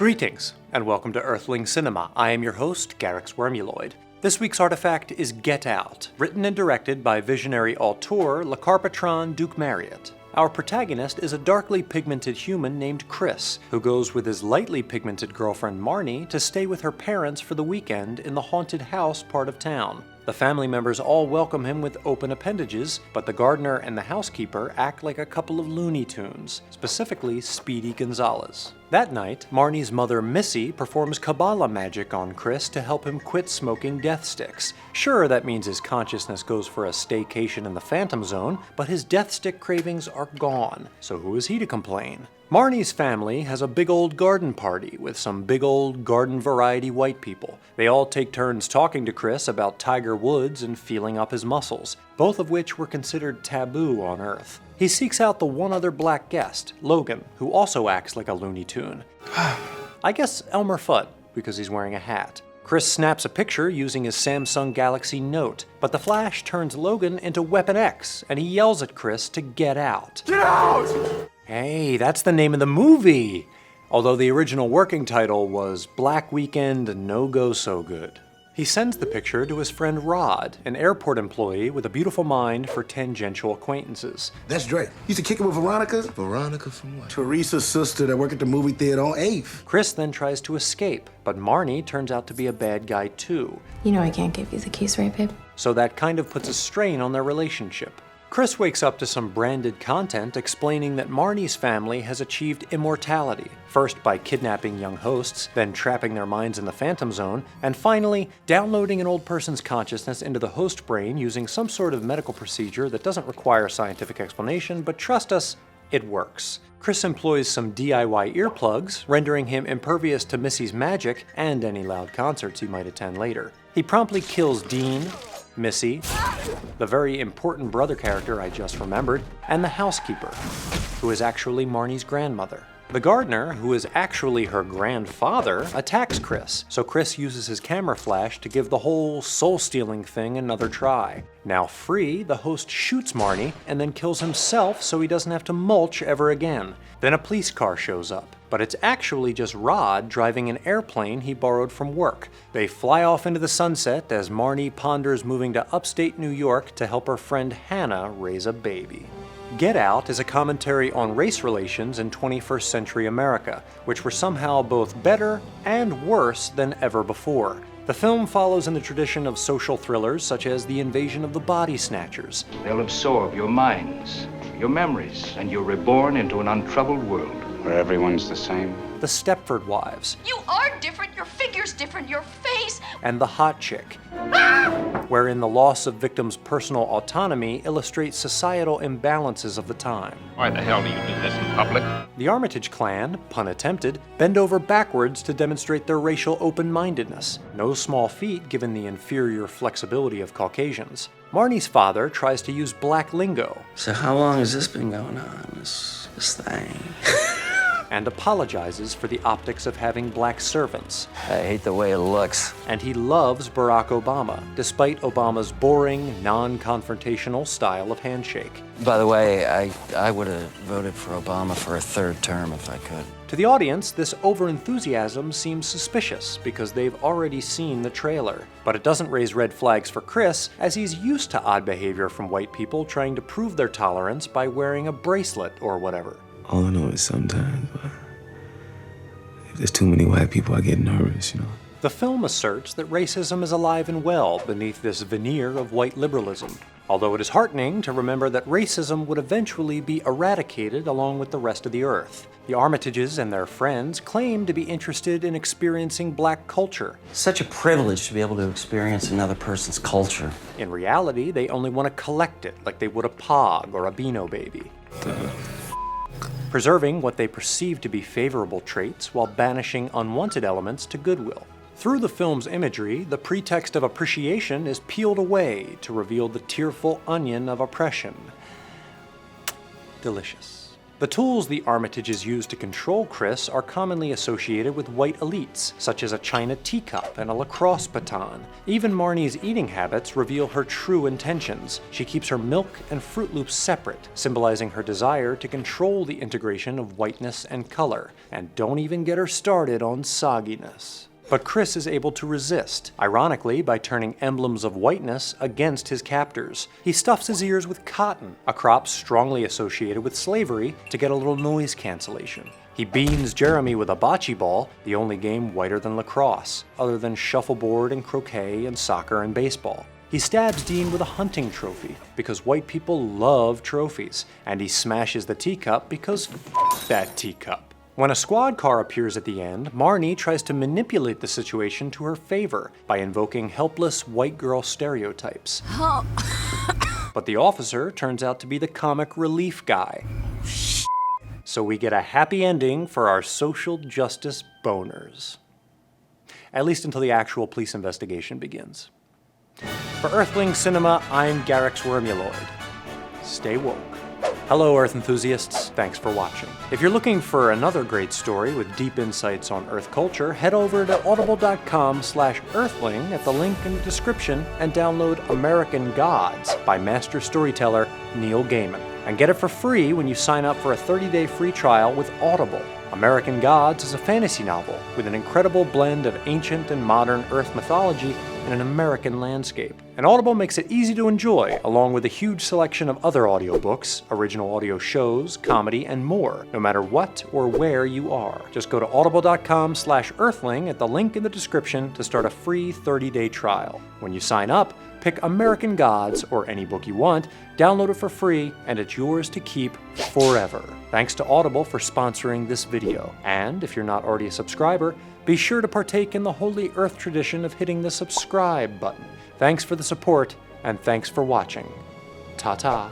Greetings, and welcome to Earthling Cinema. I am your host, Garyx Wormuloid. This week's artifact is Get Out, written and directed by visionary auteur Le Carpatron Duke Marriott. Our protagonist is a darkly pigmented human named Chris, who goes with his lightly pigmented girlfriend Marnie to stay with her parents for the weekend in the haunted house part of town. The family members all welcome him with open appendages, but the gardener and the housekeeper act like a couple of Looney Tunes, specifically Speedy Gonzales. That night, Marnie's mother Missy performs Kabbalah magic on Chris to help him quit smoking death sticks. Sure, that means his consciousness goes for a staycation in the Phantom Zone, but his death stick cravings are gone, so who is he to complain? Marnie's family has a big old garden party with some big old garden variety white people. They all take turns talking to Chris about Tiger Woods and feeling up his muscles, both of which were considered taboo on Earth. He seeks out the one other black guest, Logan, who also acts like a Looney Tune. I guess Elmer Fudd, because he's wearing a hat. Chris snaps a picture using his Samsung Galaxy Note, but the flash turns Logan into Weapon X, and he yells at Chris to get out. Get out! Hey, that's the name of the movie! Although the original working title was Black Weekend No Go So Good. He sends the picture to his friend Rod, an airport employee with a beautiful mind for tangential acquaintances. That's Drake. Used to kick it with Veronica. Veronica from what? Teresa's sister that worked at the movie theater on 8th. Chris then tries to escape, but Marnie turns out to be a bad guy too. You know I can't give you the keys, right, babe? So that kind of puts a strain on their relationship. Chris wakes up to some branded content explaining that Marnie's family has achieved immortality, first by kidnapping young hosts, then trapping their minds in the Phantom Zone, and finally downloading an old person's consciousness into the host brain using some sort of medical procedure that doesn't require scientific explanation, but trust us, it works. Chris employs some DIY earplugs, rendering him impervious to Missy's magic and any loud concerts he might attend later. He promptly kills Dean, Missy, the very important brother character I just remembered, and the housekeeper, who is actually Marnie's grandmother. The gardener, who is actually her grandfather, attacks Chris, so Chris uses his camera flash to give the whole soul-stealing thing another try. Now free, the host shoots Marnie and then kills himself so he doesn't have to mulch ever again. Then a police car shows up, but it's actually just Rod driving an airplane he borrowed from work. They fly off into the sunset as Marnie ponders moving to upstate New York to help her friend Hannah raise a baby. Get Out is a commentary on race relations in 21st century America, which were somehow both better and worse than ever before. The film follows in the tradition of social thrillers such as The Invasion of the Body Snatchers. They'll absorb your minds, your memories, and you're reborn into an untroubled world. Where everyone's the same. The Stepford Wives. You are different, your figure's different, your face. And The Hot Chick, wherein the loss of victims' personal autonomy illustrates societal imbalances of the time. Why the hell do you do this in public? The Armitage clan, pun attempted, bend over backwards to demonstrate their racial open-mindedness. No small feat given the inferior flexibility of Caucasians. Marnie's father tries to use black lingo. So how long has this been going on, this thing? And apologizes for the optics of having black servants. I hate the way it looks. And he loves Barack Obama, despite Obama's boring, non-confrontational style of handshake. By the way, I would have voted for Obama for a third term if I could. To the audience, this over-enthusiasm seems suspicious because they've already seen the trailer. But it doesn't raise red flags for Chris, as he's used to odd behavior from white people trying to prove their tolerance by wearing a bracelet or whatever. All I know is sometimes, if there's too many white people, I get nervous, The film asserts that racism is alive and well beneath this veneer of white liberalism, although it is heartening to remember that racism would eventually be eradicated along with the rest of the Earth. The Armitages and their friends claim to be interested in experiencing black culture. Such a privilege to be able to experience another person's culture. In reality, they only want to collect it like they would a Pog or a Beano Baby. Preserving what they perceive to be favorable traits while banishing unwanted elements to goodwill. Through the film's imagery, the pretext of appreciation is peeled away to reveal the tearful onion of oppression. Delicious. The tools the Armitages use to control Chris are commonly associated with white elites, such as a china teacup and a lacrosse baton. Even Marnie's eating habits reveal her true intentions. She keeps her milk and Fruit Loops separate, symbolizing her desire to control the integration of whiteness and color. And don't even get her started on sogginess. But Chris is able to resist, ironically by turning emblems of whiteness against his captors. He stuffs his ears with cotton, a crop strongly associated with slavery, to get a little noise cancellation. He beans Jeremy with a bocce ball, the only game whiter than lacrosse, other than shuffleboard and croquet and soccer and baseball. He stabs Dean with a hunting trophy, because white people love trophies, and he smashes the teacup because f that teacup. When a squad car appears at the end, Marnie tries to manipulate the situation to her favor by invoking helpless white girl stereotypes. But the officer turns out to be the comic relief guy. So we get a happy ending for our social justice boners. At least until the actual police investigation begins. For Earthling Cinema, I'm Garyx Wormuloid. Stay woke. Hello, Earth enthusiasts. Thanks for watching. If you're looking for another great story with deep insights on Earth culture, head over to audible.com/earthling at the link in the description and download American Gods by master storyteller Neil Gaiman. And get it for free when you sign up for a 30-day free trial with Audible. American Gods is a fantasy novel with an incredible blend of ancient and modern Earth mythology in an American landscape. And Audible makes it easy to enjoy, along with a huge selection of other audiobooks, original audio shows, comedy, and more, no matter what or where you are. Just go to audible.com/earthling at the link in the description to start a free 30-day trial. When you sign up, pick American Gods or any book you want, download it for free, and it's yours to keep forever. Thanks to Audible for sponsoring this video. And if you're not already a subscriber, be sure to partake in the Holy Earth tradition of hitting the subscribe button. Thanks for the support, and thanks for watching. Ta-ta.